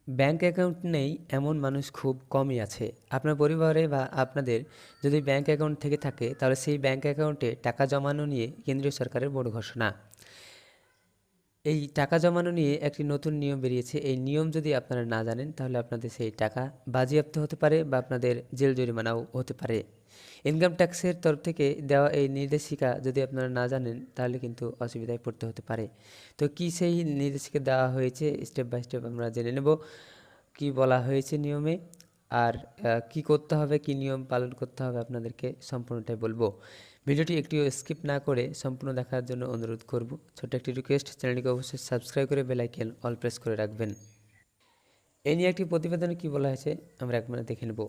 Bank account নেই এমন মানুষ খুব কমই আছে। আপনার পরিবারে বা আপনাদের যদি ব্যাংক অ্যাকাউন্ট থেকে থাকে তাহলে সেই ব্যাংক অ্যাকাউন্টে টাকা জমানো নিয়ে কেন্দ্রীয় সরকারের বড় ঘোষণা। এই টাকা জমানো নিয়ে একটি নতুন নিয়ম বেরিয়েছে। এই নিয়ম যদি আপনারা না জানেন তাহলে আপনাদের সেই টাকা বাজেয়াপ্ত হতে পারে বা আপনাদের জেল জরিমানাও হতে পারে। ইনকাম ট্যাক্সের তরফ থেকে দেওয়া এই নির্দেশিকা যদি আপনারা না জানেন তাহলে কিন্তু অসুবিধায় পড়তে হতে পারে। তো কি সেই নির্দেশিকা দেওয়া হয়েছে স্টেপ বাই স্টেপ আমরা জেনে নেব। কি বলা হয়েছে নিয়মে, আর কি করতে হবে, কি নিয়ম পালন করতে হবে আপনাদেরকে সম্পূর্ণটাই বলবো। ভিডিওটি একটিও স্কিপ না করে সম্পূর্ণ দেখার জন্য অনুরোধ করব। ছোট্ট একটি রিকোয়েস্ট, চ্যানেলটিকে অবশ্যই সাবস্ক্রাইব করে বেল আইকন অল প্রেস করে রাখবেন। এই নিয়ে একটি প্রতিবেদনে কি বলা হয়েছে আমরা একবার দেখে নেব।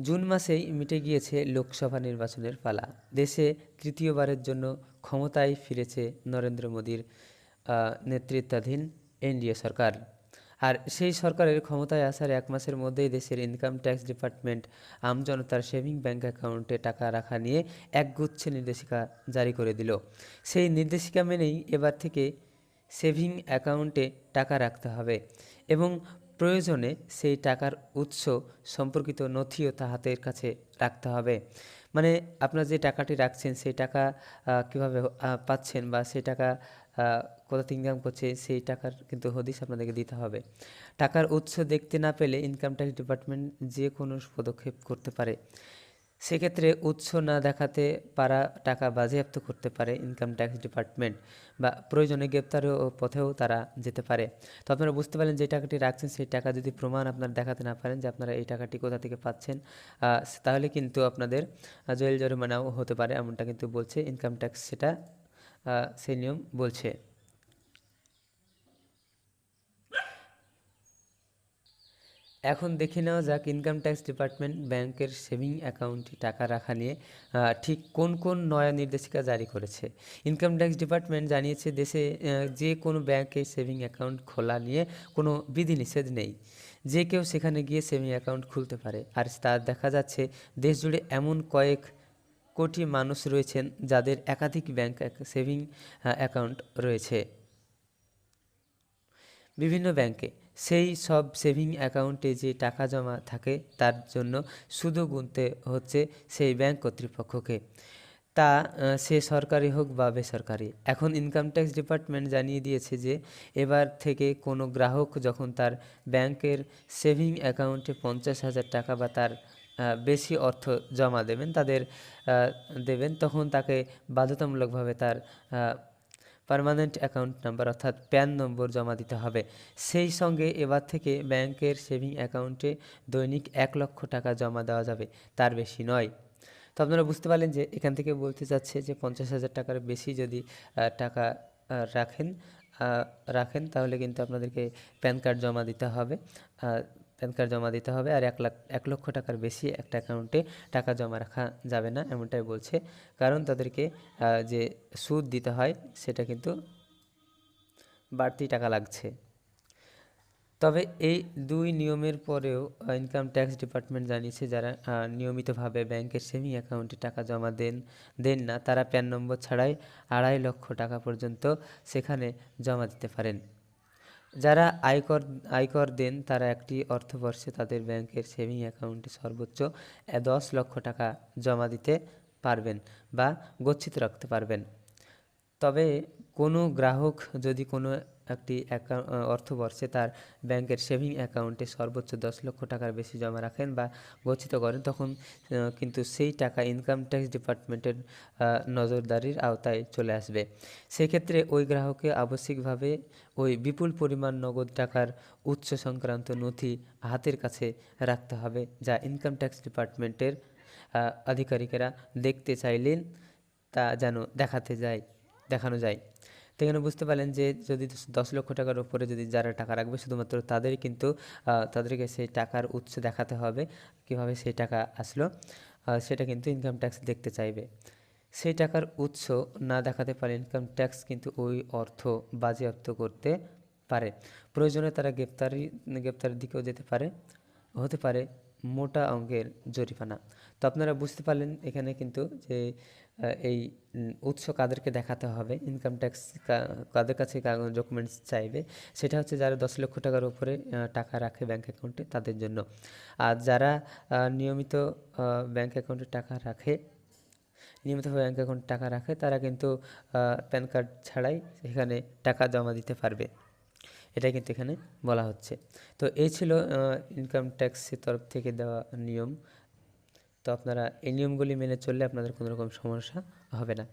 জুন মাসেই মিটে গিয়েছে লোকসভা নির্বাচনের পালা। দেশে তৃতীয়বারের জন্য ক্ষমতায় ফিরেছে নরেন্দ্র মোদীর নেতৃত্বাধীন এনডিএ সরকার। আর সেই সরকারের ক্ষমতায় আসার 1 মাসের মধ্যেই দেশের ইনকাম ট্যাক্স ডিপার্টমেন্ট আমজনতার সেভিং ব্যাংক অ্যাকাউন্টে টাকা রাখা নিয়ে একগুচ্ছ নির্দেশিকা জারি করে দিল। সেই নির্দেশিকা মেনেই এবার থেকে সেভিং অ্যাকাউন্টে টাকা রাখতে হবে এবং প্রয়োজনে সেই টাকার উৎস সম্পর্কিত নথিও তা হাতের কাছে রাখতে হবে। মানে আপনার যে টাকাটি রাখছেন সেই টাকা কীভাবে পাচ্ছেন বা সেই টাকা কোথা থেকে ইনকাম করছে সেই টাকার কিন্তু হদিশ আপনাদেরকে দিতে হবে। টাকার উৎস দেখতে না পেলে ইনকাম ট্যাক্স ডিপার্টমেন্ট যে কোনো পদক্ষেপ করতে পারে। সেক্ষেত্রে উৎস না দেখাতে পারা টাকা বাজেয়াপ্ত করতে পারে ইনকাম ট্যাক্স ডিপার্টমেন্ট, বা প্রয়োজনে গ্রেপ্তারের পথেও তারা যেতে পারে। তো আপনারা বুঝতে পারেন যে টাকাটি রাখছেন সেই টাকা যদি প্রমাণ আপনারা দেখাতে না পারেন যে আপনারা এই টাকাটি কোথা থেকে পাচ্ছেন, তাহলে কিন্তু আপনাদের জেল জরিমানাও হতে পারে, এমনটা কিন্তু বলছে ইনকাম ট্যাক্স, সেটা সেই নিয়ম বলছে। এখন দেখে নেওয়া যাক ইনকাম ট্যাক্স ডিপার্টমেন্ট ব্যাংকের সেভিং অ্যাকাউন্টে টাকা রাখা নিয়ে ঠিক কোন কোন নয়া নির্দেশিকা জারি করেছে। ইনকাম ট্যাক্স ডিপার্টমেন্ট জানিয়েছে দেশে যে কোনো ব্যাংকে সেভিং অ্যাকাউন্ট খোলা নিয়ে কোনো বিধিনিষেধ নেই। যে কেউ সেখানে গিয়ে সেভিং অ্যাকাউন্ট খুলতে পারে। আর তা দেখা যাচ্ছে দেশ জুড়ে এমন কয়েক কোটি মানুষ রয়েছেন যাদের একাধিক ব্যাংক সেভিং অ্যাকাউন্ট রয়েছে বিভিন্ন ব্যাংকে। সেই সব সেভিং অ্যাকাউন্টে যে টাকা জমা থাকে তার জন্য সুদও গুনতে হচ্ছে সেই ব্যাংক কর্তৃপক্ষকে, তা সে সরকারি হোক বা বেসরকারি। এখন ইনকাম ট্যাক্স ডিপার্টমেন্ট জানিয়ে দিয়েছে যে এবার থেকে কোনো গ্রাহক যখন তার ব্যাংকের সেভিং অ্যাকাউন্টে 50,000 টাকা বা তার বেশি অর্থ জমা দেবেন তখন তাকে বাধ্যতামূলকভাবে তার পার্মানেন্ট অ্যাকাউন্ট নাম্বার অর্থাৎ প্যান নম্বর জমা দিতে হবে। সেই সঙ্গে এবার থেকে ব্যাংকের সেভিং অ্যাকাউন্টে দৈনিক 1 লক্ষ টাকা জমা দেওয়া যাবে, তার বেশি নয়। তো আপনারা বুঝতে পারলেন যে এখান থেকে বলতে চাচ্ছে যে 50,000 টাকার বেশি যদি টাকা রাখেন তাহলে কিন্তু আপনাদেরকে প্যান কার্ড জমা দিতে হবে। প্যান কার্ড জমা দিতে হবে, আর 1 লক্ষ টাকার বেশি একটা অ্যাকাউন্টে টাকা জমা রাখা যাবে না, এমনটাই বলছে। কারণ তাদেরকে যে সুদ দিতে হয় সেটা কিন্তু বাড়তি টাকা লাগছে। তবে এই দুই নিয়মের পরেও ইনকাম ট্যাক্স ডিপার্টমেন্ট জানিয়েছে যারা নিয়মিতভাবে ব্যাংকের সেভিং অ্যাকাউন্টে টাকা জমা দেন না তারা প্যান নম্বর ছাড়াই 2.5 লক্ষ টাকা পর্যন্ত সেখানে জমা দিতে পারেন। যারা আয়কর দেন তারা একটি অর্থবর্ষে তাদের ব্যাংকের সেভিং অ্যাকাউন্টে সর্বোচ্চ 10 লক্ষ টাকা জমা দিতে পারবেন বা গচ্ছিত রাখতে পারবেন। তবে কোনো গ্রাহক যদি কোনো একটি অর্থবর্ষে তার ব্যাংকের সেভিং অ্যাকাউন্টে সর্বোচ্চ 10 লক্ষ টাকার বেশি জমা রাখেন বা গচ্ছিত করেন তখন কিন্তু সেই টাকা ইনকাম ট্যাক্স ডিপার্টমেন্টের নজরদারির আওতায় চলে আসবে। সেক্ষেত্রে ওই গ্রাহককে আবশ্যিকভাবে ওই বিপুল পরিমাণ নগদ টাকার উৎস সংক্রান্ত নথি হাতের কাছে রাখতে হবে, যা ইনকাম ট্যাক্স ডিপার্টমেন্টের আধিকারিকেরা দেখতে চাইলেন তা যেন দেখানো যায়। তো এখানে বুঝতে পারলেন যে যদি 10 লক্ষ টাকার উপরে যদি যারা টাকা রাখবে শুধুমাত্র তাদেরই কিন্তু তাদেরকে সেই টাকার উৎস দেখাতে হবে, কিভাবে সেই টাকা আসলো সেটা কিন্তু ইনকাম ট্যাক্স দেখতে চাইবে। সেই টাকার উৎস না দেখাতে পারে ইনকাম ট্যাক্স কিন্তু ওই অর্থ বাজেয়াপ্ত করতে পারে। প্রয়োজনে তারা গ্রেপ্তারের দিকেও হতে পারে। মোটা অঙ্কের জরিমানা। তো আপনারা বুঝতে পারলেন এখানে কিন্তু যে এই উৎস কাদেরকে দেখাতে হবে, ইনকাম ট্যাক্স কাদের কাছে ডকুমেন্টস চাইবে, সেটা হচ্ছে যারা 10 লক্ষ টাকার উপরে টাকা রাখে ব্যাঙ্ক অ্যাকাউন্টে তাদের জন্য। আর যারা নিয়মিত ব্যাঙ্ক অ্যাকাউন্টে টাকা রাখে, নিয়মিতভাবে ব্যাঙ্ক অ্যাকাউন্টে টাকা রাখে, তারা কিন্তু প্যান কার্ড ছাড়াই এখানে টাকা জমা দিতে পারবে, এটাই কিন্তু এখানে বলা হচ্ছে। তো এই ছিল ইনকাম ট্যাক্সের তরফ থেকে দেওয়া নিয়ম। তো আপনারা এই নিয়মগুলি মেনে চললে আপনাদের কোনো রকম সমস্যা হবে না।